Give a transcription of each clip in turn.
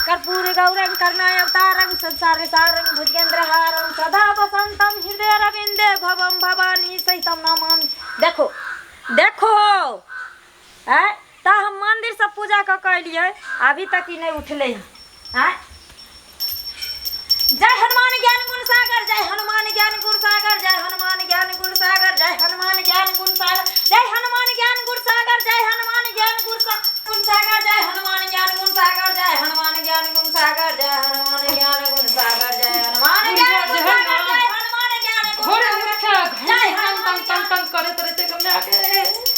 कर्पूर गौरं करुणाय अवतारं संसार सारं भुजगेंद्रहारं सदा वसंतम हृदय रविंदे भवम भवानी सहितम नमामि। देखो देखो है ता हम मंदिर से पूजा क कलिए अभी तक ही नहीं उठले हैं। जय हनुमान ज्ञान गुण सागर, जय हनुमान ज्ञान गुण सागर, जय हनुमान ज्ञान गुण सागर, जय हनुमान ज्ञान गुण सागर, जय हनुमान ज्ञान गुण सागर, जय हनुमान ज्ञान गुण सागर, जय हनुमान ज्ञान गुण सागर, जय हनुमान ज्ञान गुण सागर, जय हनुमान ज्ञान गुण सागर, जय हनुमान ज्ञान गुण सागर, जय हनुमान ज्ञान गुण सागर, जय हनुमान तन तन करे तरते गमने आके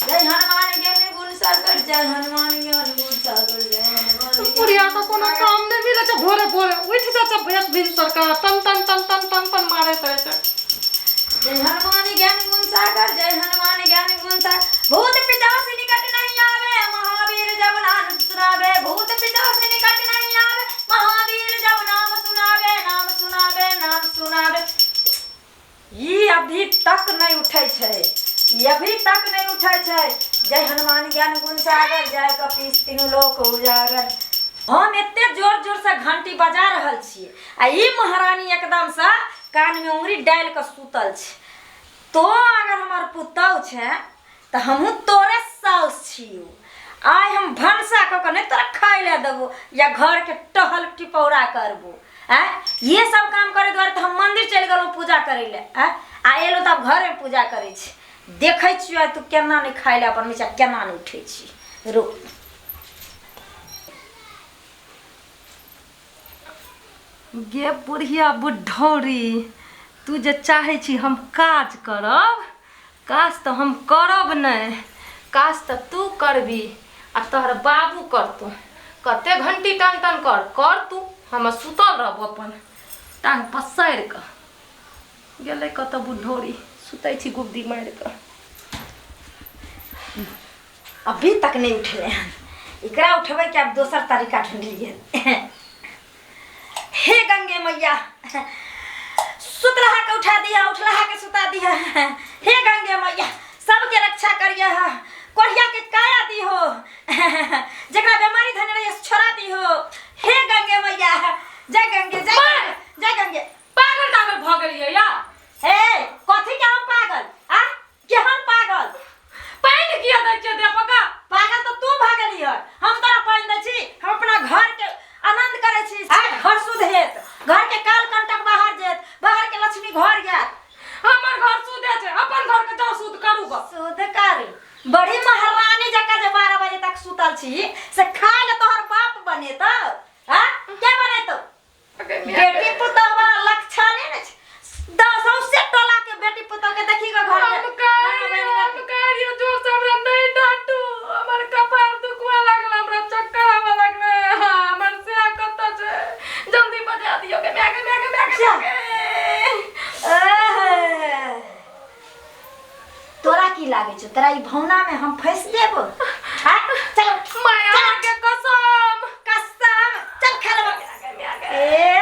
जय हनुमान ज्ञान गुण सागर, जय हनुमान ज्ञान गुण सागर, जय हनुमान। पुरिया तो कोनो काम नहीं मिले छ भोरे भोरे उठ जा छ भेस दिन सरकार तन तन तन तन तन तन मारे तरे छ। जय हनुमान ज्ञान गुण सागर, जय हनुमान ज्ञान गुण सागर, भूत पिशाच निकट नहीं आवे, महावीर जब नाम सुनावे, भूत पिशाच निकट नहीं आवे, महावीर जब नाम सुनावे, नाम सुनावे, नाम सुनावे। ये अभी तक नहीं उठे छे, ये अभी तक नहीं उठे छे। जय हनुमान ज्ञान गुण सागर, जय कपीस तीनों लोक उजागर। हम एते जोर जोर से घंटी बजा रहल छिए आ ई महारानी एकदम से कान में उंगली डाल के सुतल छे। तो अगर हमार पुतौ छे तो हमहू तोरे साउस छियो, आइ हम भनसा क के नहीं तोरा खाइ ले देबो या घर के टहल टिपौरा करबो। ये सब काम करे द्वारे तो हम मंदिर चल गेलो पूजा करे ले आ एलो तब घर में पूजा करे छी। देखे छियो तू केना नहीं खाइ ले अपन नीचा केना नहीं उठे छी। रो गे बुढ़िया बुढ़ौरी तू जे चाहे छी हम काज करब, काज तो हम करब नहीं, काज तो तू करबी आ तोहर बाबू करतू। कते घंटी टन टन कर तू, हम सुतल रहब अपन टांग पसारि क। गेलै कत बुढ़ौरी सुतै छी गुब्दी मारि क। अभी तक नहीं उठले हैं, एकरा उठबे के अब दोसर तरीका ढूंढ लिए। हे गंगे मैया सुतलहा के उठा दिया, उठलहा के सुता दिया। हे गंगे मैया सबके रक्षा करिए, कोढ़िया के काया दी हो, जकरा बीमारी धने रही छोड़ा दी हो। हे गंगे मैया जय गंगे जय गंगे। पागल पागल भ गेलिए या हे कथी के हम पागल आ केहन पागल? पाइन किया दै छै देपका? पागल तो तू भ गेली है, हम तोरा पाइन दै छी, हम अपना घर के आनंद करे छी। घर शुद्ध हेत, घर के काल कंटक बाहर जेत, बाहर के लक्ष्मी घर जात। हमर घर शुद्ध छै, अपन घर के जाओ शुद्ध करू ग। शुद्ध कर बड़ी महारानी जका जे 12 बजे तक सुतल छी से खाए ले तोहर बाप बने तो हां के बने तो? बेटी पुतौ वाला लक्षण ने छै। 10 से टोला के बेटी पुतौ के देखी के घर में हम कारियो जोर से हमरा नहीं डांटू, हमर कपार दुखवा लागल, हमरा चक्कर आवा लागल। हमर से कत छै जल्दी बजा दियो के मैगे। तोरा की लागे छौ? तोरा ई भौना में हम फंस देबो? हां चल माया के कसम चल खेलबो। ए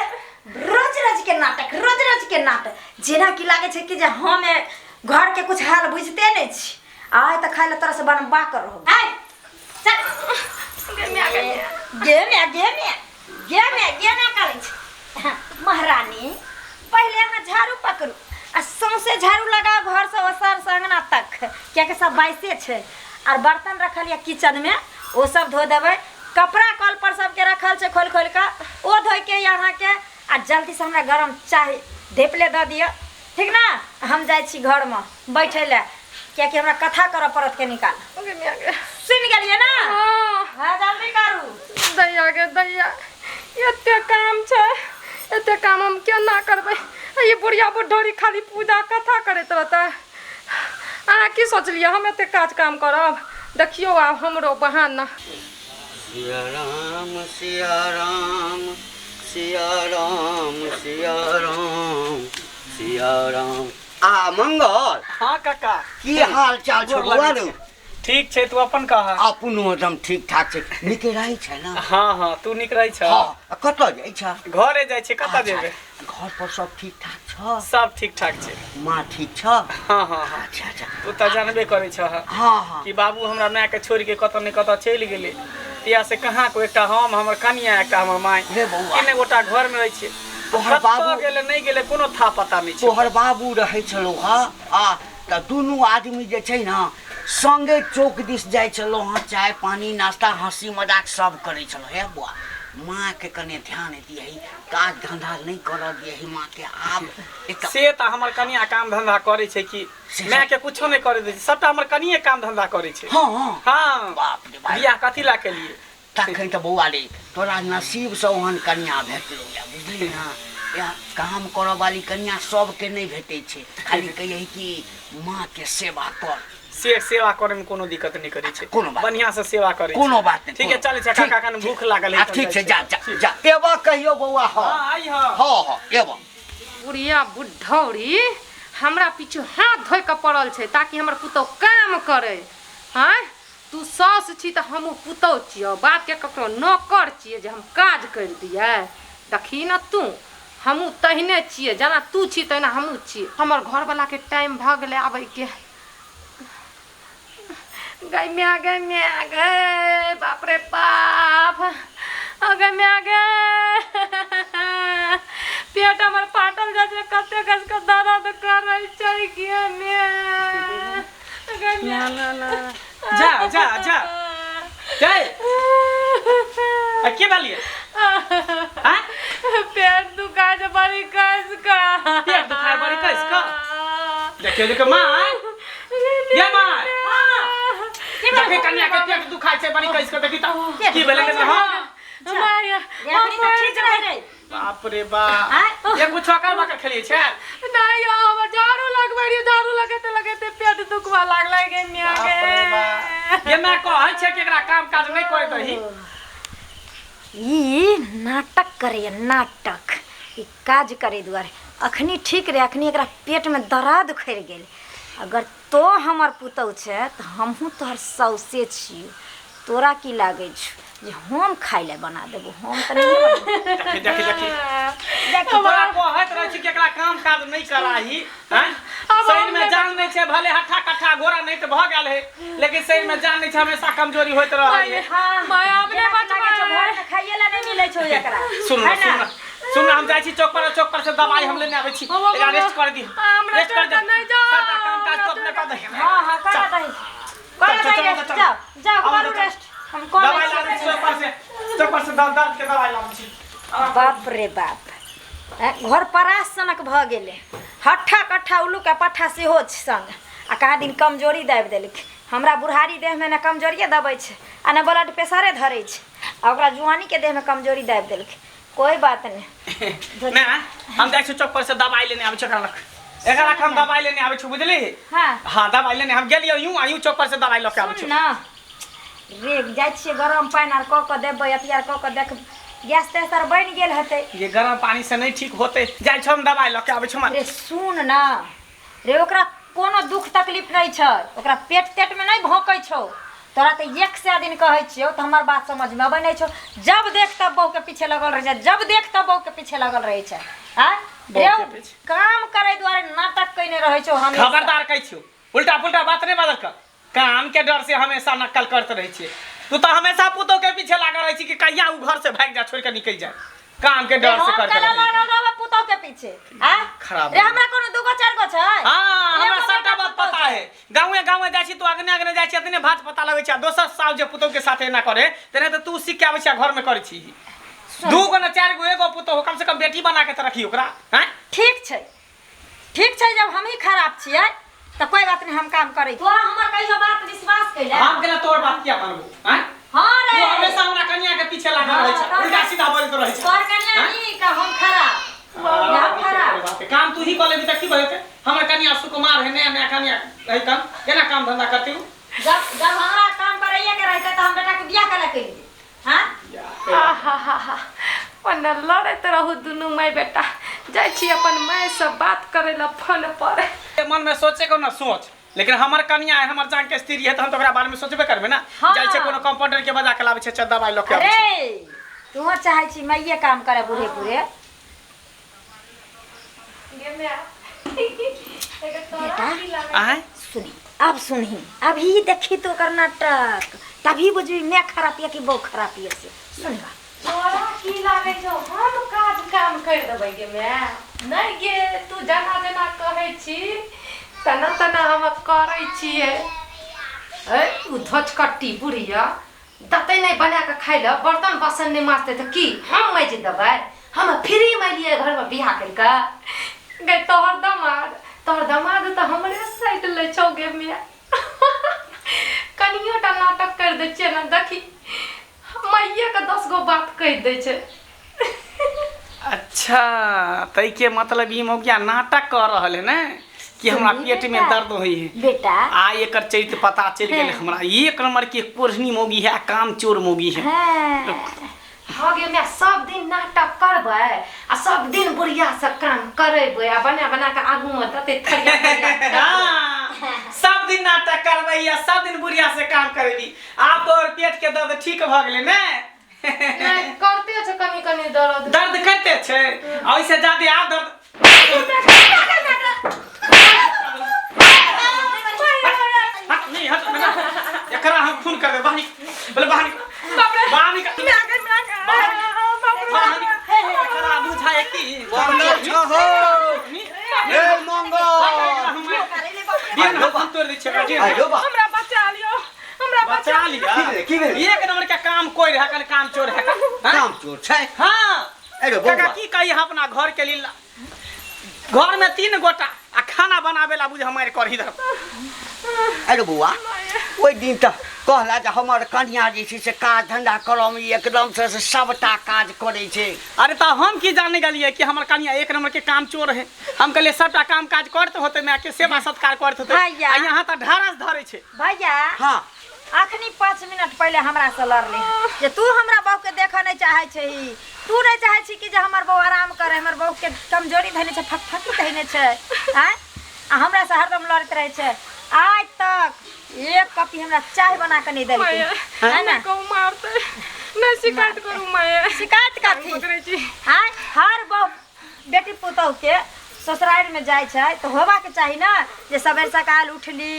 रोज के नाटक जेना की लागे छै कि जे हम घर के कुछ हाल बुझते नहीं छी। आइ त खाइले तोरा से बनबा कर रहब। आइ चल गे में करे छै। महारानी पहले अहाँ झाड़ू पकड़ू आ सौंसे झाड़ू लगाओ घर से ओसर से अंगना तक, क्या के सब बाइसे छै। और बर्तन रखल या किचन में वो सब धो देबै। कपड़ा कल पर सबके रखल छै खोल खोल के ओ धोइ के यहाँ के आ जल्दी से हमरा गरम चाय ढेपले दे दियो, ठीक ना? हम जाय छी घर में बैठे ले, क्या कि हमरा कथा करऽ पड़त के निकाल। सुन गेलिए ना? हां जल्दी करू। दैया एते काम छै, एते काम हम केना करबै? ये बुढ़िया बुढ़ौरी खाली पूजा कथा करैत रहता। अहाँ की सोचलिए हम एते काज काम करब? देखियो आब हमरो बहाना। सिया राम सिया राम सिया राम सिया राम सिया राम। आ मंगल। हाँ काका की हाल चाल छै बउआ रे? ठीक छै, तू अपन कहा? अपनो एकदम ठीक ठाक छै। नीक रहै छै ना? हाँ तू नीक रहै छ? हाँ कतऽ जाइ छ? घरे जाइ छै। कतऽ जेबै? घर पर सब ठीक ठाक छ? सब ठीक ठाक छै। माँ ठीक छ? हाँ अच्छा तू तऽ जानबे करै छ हाँ कि बाबू हमरा माय के छोड़ के कतऽ ने कतऽ चलि गेलै। तिया से कहाँ को एकटा हम हमर कनिया एकटा हमर माय रे बौआ तीन गोटा घर में रहै छियै तोहर बाबू गेले नहीं गेले कोनो था पता नहीं छै तोहर बाबू रहै छलौ हाँ आ तऽ दुनू आदमी जे छै ने संगे चौक दिस जाइ छलौ हाँ चाय पानी नाश्ता हंसी मजाक सब करै छलौ हे बौआ माँ के कने ध्यान दियही काज धंधा नहीं करऽ दियही माँ के आब से त हमर कनिया काम धंधा करे छै कि मैं के कुछो नहीं करे दै छै सबटा हमर कनिये काम धंधा करे छै हाँ हाँ बाप रे बाप बियाह कथी ला के लिए तखन तऽ बौआ रे तोरा नसीब से ओहन कन्या भेटलौ या बुझली ना या काम करऽ वाली कन्या सबके नहीं भेटै छै खाली कहियै कि माँ के सेवा कर सेवा करे में कोनो दिक्कत नहीं करे छै कोनो बात बढ़िया से सेवा करे छै कोनो बात नहीं ठीक है चल काका काका ने भूख लागल है ठीक छै जा जा जा एबा कहियो बौआ हां आई हां हाँ एबा बुढ़िया बुढ़ौरी हमरा पीछे हाथ धोइ के पड़ल छै ताकि हमर पुतौ काम करे हैं तू सास छी त हमहू पुतौ छियो बात के ककरो नौकर छियै जे हम काज कर दियै देखी न तू हमहू तहिने छियै जेना तू छी तहिना हमहू छी हमर घर वाला के टाइम भ गेलै आबै के गै बाप रे बाप गै पेट हमर फाटल जाइ छै कते कस के दर्द करै छै कि जा जा जा जाए के बालिए हां पेट दुखाय छै बड़ी कस का पेट दुखाय बड़ी कस का देखियो माँ ये माँ देखे कन्या के पेट दुखाय छै बड़ी कस के देखी त की भेलै हां माया ठीक रह रे बाप रे बाप ये कुछ करबा के खेलिए छै नहीं हम झाड़ू लगबै झाड़ू लगते पेट दुखवा लागलै गे मिया गे बाप रे बाप ये मैं कहै छै कि एकरा काम काज नहीं करे दही ई नाटक करे नाटक ई काज करे दुआरे अखनी ठीक रे अखनी एकरा पेट में दर्द उखड़ गेल अगर तो हमर पुतौ छै त हमहू तोहर सौसे छी तोरा की लागे छ जे हम खाइ ले बना देबो हम त नहीं देखी तोरा कहत रहै छी कि एकरा काम काज नहीं कराही हैं शरीर में जान नहीं छै भले हट्ठा कट्ठा गोरा नहीं त भ गेल है लेकिन शरीर में जान नहीं छै हमेशा कमजोरी होइत रहै है माया अपने बचवा घर में खाइए ला नहीं मिलै छौ एकरा सुन हम जाइ छी चौक पर से दवाई हम लेने आबै छी एकरा रेस्ट कर दी रेस्ट कर दे नहीं जा सारा काम काज तो अपने कर दे हां कर दही जाओ जाओ करू रेस्ट हम कोन दवाई ला दे चौक पर से दर्द के दवाई लाबै छी बाप रे बाप घर परास सनक भ गेले हट्ठा कट्ठा उल्लू के पट्ठा सेहो छ संग आ कहा दिन कमजोरी दाबि देलक हमरा बुढ़ारी देह में न कमजोरिये दबै छै आ न ब्लड प्रेशरे धरै छै आ ओकरा जुआनी के देह में कमजोरी दाबि देलक कोई बात नहीं मैं हम जाइ छी चौक पर से दवाई लेने आबै छी एकरा हम दवाई लेने आबै छी बुझली हां हां दवाई लेने हम गेलियो यूं चौक पर से दवाई ल के आबै छी ना रे जाइ छियै गरम पानी आर क के देबै अतियार क के देख गैस तेसर बन गेल हेतै ये गरम पानी से नहीं ठीक होते जाइ छ हम दवाई ल के आबै छी रे सुन ना रे ओकरा कोनो दुख तकलीफ नहीं छै ओकरा पेट तेट में नहीं भौंकै छौ तोरा त 100 दिन कहै छियौ त हमर बात समझ में आबै नहीं छौ जब देख तब बहू के पीछे लगल रह छै जब देख तब बहू के पीछे लगल रहे छै हां रे काम करे द्वारे नाटक कइने रहै छौ हम खबरदार कहै छियौ उल्टा पुल्टा बात नहीं बदल कर काम के डर से हमेशा नकल करते रहे छियै तू तो हमेशा पुतो के पीछे लागल रहे छी कि कहिया उ घर से भाग जा छोड़ के निकल जाए काम के डर से करते रहे पुतो के पीछे हां खराब रे हमरा कोनो दुगो चार गो छै हां हमरा सबटा बात पता है गांवे जाइ छी तू अगने जाइ छी इतने भात पता लगै छै दोसर साल जे पुतो के साथ एना करे तेने त तू सीख के आबै छै घर में करै छी दू गो न चार गो एगो पुतो कम से कम बेटी बना के त रखी ओकरा हैं ठीक छै जब हम ही खराब छियै त कोई बात नहीं हम काम करै तो हमर कहियो बात विश्वास कैला हम केना तोर बात किया मानबो हैं हां रे तू हमेशा हमरा कन्या के पीछे लागल रहै छै उल्टा सीधा बोलैत रहै छै तोर कन्या नहीं का हम खराब काम तू ही कर लेबी त की भइते हमर कन्या सुकुमार है नया कन्या है त केना काम धंधा करती जब हमरा काम करैया के रहते त हम बेटा के बियाह कला केली हां आहा पन्ना लड़त रहू दुनू माय बेटा जाइ छी अपन माय से बात करे ला फोन पर मन में सोचे को ना सोच लेकिन हमर कन्या है हमर जान के स्त्री है त हम तो ओकरा बारे में सोचबे करबे ना जाइ छै कोनो कंपाउंडर के बजा के लाबै छै दवाई ल के आबै छै अरे तू चाहै छी मैये काम करे बूढ़े पूरे बेटा आय सुनी अब सुनही अभी देखी तो कर नाटक तभी बुझी मैं खराब या कि बहु खराब है से सुनबा तोरा की लागे छौ हम काज काम कर देबै गे मैं नहीं गे तू जना जना कहै छी तना तना हम करै छियै ए तू धचकट्टी बुढ़िया दतै नहीं बना के खाइ ल बर्तन बासन नहीं माजते तो की हम मैज देबै हम फ्री में लिए घर में बियाह करके गे तोहर दमाद तो हमरे साइड ले छौ गे मैं कनियोटा नाटक कर दे छियै ना देखी मैया के 10 गो बात कह दे छे अच्छा तई के मतलब ई मौगिया नाटक कर रहल है ना कि हमरा पेट में दर्द होई है बेटा आ एकर चरित्र पता चल गेल हमरा एक नंबर के कोढ़नी मौगी है काम चोर मौगी है हाँ गे मैं सब दिन नाटक करबै आ सब दिन बुढ़िया से काम करेबै आ बना बना के आगू में दते थरिया सब दिन नाटक करबै या सब दिन बुढ़िया से काम करेबी आप तो और पेट के दर्द ठीक भ गेलै ने नहीं करते छ कनी कनी दर्द दर्द करते छे ऐसे ज्यादा आ दर्द नहीं हट एकरा हम खून कर दे बाहरी बोले बाहरी बाहरी एकरा बुझाए की हो ए मंगो दिन हम तोड़ दै छै आइलो बा हमरा बचा लियो की भेल एक नंबर के काम कोई रहा कल काम चोर है काम चोर छै हां अरे काका बौआ की कही अपना घर के लीला घर में 3 गोटा आ खाना बनावे ला बुझ हमारे करही दर अरे बौआ ओइ दिन त कहला जे हमर कन्या जे छै से काज धंधा करम एकदम से सबटा काज करे छै अरे तो हम की जाने गलिए कि हमर कन्या एक नंबर के काम चोर है हम कहले सबटा काम काज करते होते मैं के सेवा सत्कार करते होते भैया। आ यहाँ त ढारस धरे छै भैया हां अखनी 5 मिनट पहले हमरा से लड़ले जे तू हमरा बहू के देख नहीं चाहे छही तू नहीं चाहे छी कि जे हमर बहू आराम करे हमर बहू के कमजोरी धइने छै फटफटी धइने छै हैं आ हमरा से हरदम लड़त रहे छै आज तक एक कप हमरा चाय बना के नहीं देलकै है ना को मारते मैं शिकायत करू मैं शिकायत करथी हैं हर बहू बेटी पुतहु के ससुराल में जाय छै तो होबा के चाही ना जे सबेर सकाल उठली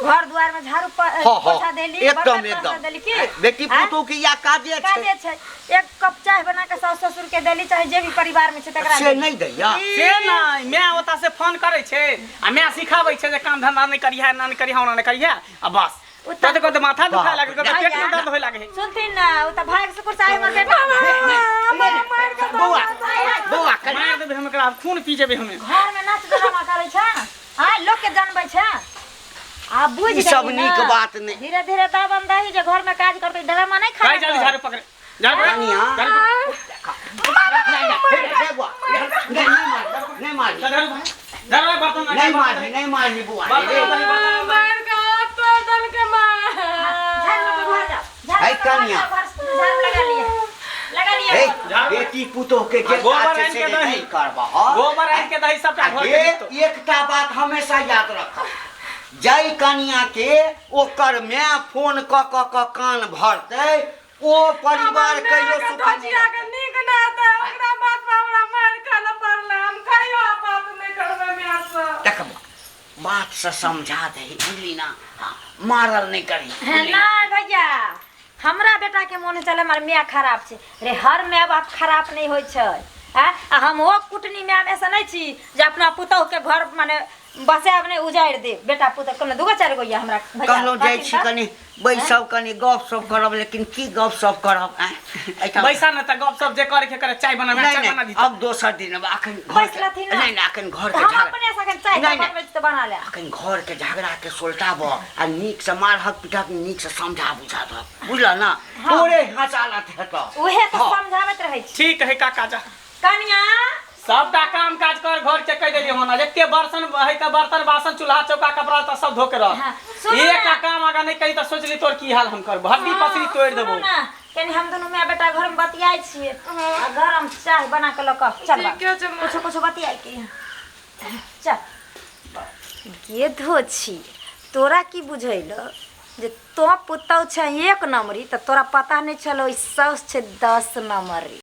घर द्वार में झाड़ू पोछा देली एकदम बर्तन एकदम देली की बेटी पुतहु के या काजे काजे छै छै एक कप चाय बना के सास ससुर के देली चाहे जे भी परिवार में छै तकरा से देली। नहीं दैया से नहीं मैं ओता से फोन करे छै आ मैं सिखाबै छै जे काम धंधा नहीं करिया ना नहीं करिया ओना नहीं करिया आ बस तो को माथा दुखाए लागे को पेट में दर्द होय लागे सुनथिन ना ओ त भाग से कुछ चाहे हमर बेटा बौआ बौआ मार देबे हम एकरा खून पी जेबे हमें घर में नाच ड्रामा करे छै हां लोग के जानबै छै आ बुझ ई सब नीक बात नहीं धीरे धीरे दाबन दही जे घर में काज करबै ड्रामा नहीं काई खाए जल्दी झाड़ू पकड़े झाड़ू कनिया नहीं मार झाड़ू बर्तन नहीं मार बुआ मार का तो दल के मार है कन्या लगा लिए ए बेटी पुतोह के जे गोबर काज आनि से के दही। नहीं करबा गोबर आनि के दही सबटा घर के ये दिक्कत। एकटा बात हमेशा याद रखब जय कन्या के ओकर माय फोन क कान भरतै ओ परिवार कहियो सुखी नहीं बचिया के नीक ना दे ओकरा बात पे हमरा मार खाना पड़ले हम कहियो बात नहीं करबे मियां से देखब बात से समझा दे बुझली ना हाँ, मारल नहीं करी ना भैया हमरा बेटा के मोन चले मार मियाँ खराब छै रे हर माय बाप खराब नहीं होय छै आ हम ओ कुटनी माय में से नहीं छी जे अपना पुतहु के घर माने बसाब नहीं उजाड़ दे बेटा पुतहु कोनो दुगो चार गो या हमरा भैया कहलो जाइ छी कनी बैसब कनी गप सप करब लेकिन की गप सप करब बैसा न त गप सप जे करे के करे चाय बना मैं चाय बना दी अब दोसर दिन अब अखन घर बैसलथि ना नहीं अखन घर के हम झगड़ा अपने सखन चाय नहीं, बनबै त बना ले अखन घर के झगड़ा के सुलटाब आ नीक से मारहक पिटक नीक से समझा बुझा दो बुझल ना तोरे हंसालत हेतो उहे त हाँ। समझावत रहै छी ठीक है काका जा कन्या सबटा काम काज कर घर के कह देलिए होना जते बर्तन है त बर्तन बासन चूल्हा चौका कपड़ा त सब धो के रह हाँ, सुनो एक ना। काम आगा नहीं कही त सोचली तोर की हाल हम करब हड्डी पसरी तोड़ देबो सुनू ना, कनी हम दोनों माय बेटा घर में बतियाई छियै आ गरम चाय बना के लक चल ठीके छै, माँ। कुछ कुछ बतियाई के चल गेधो छी तोरा की बुझैल जे तो पुतौ छै 1 नंबरी त तोरा पता नहीं चलो ई साउस छै 10 नंबरी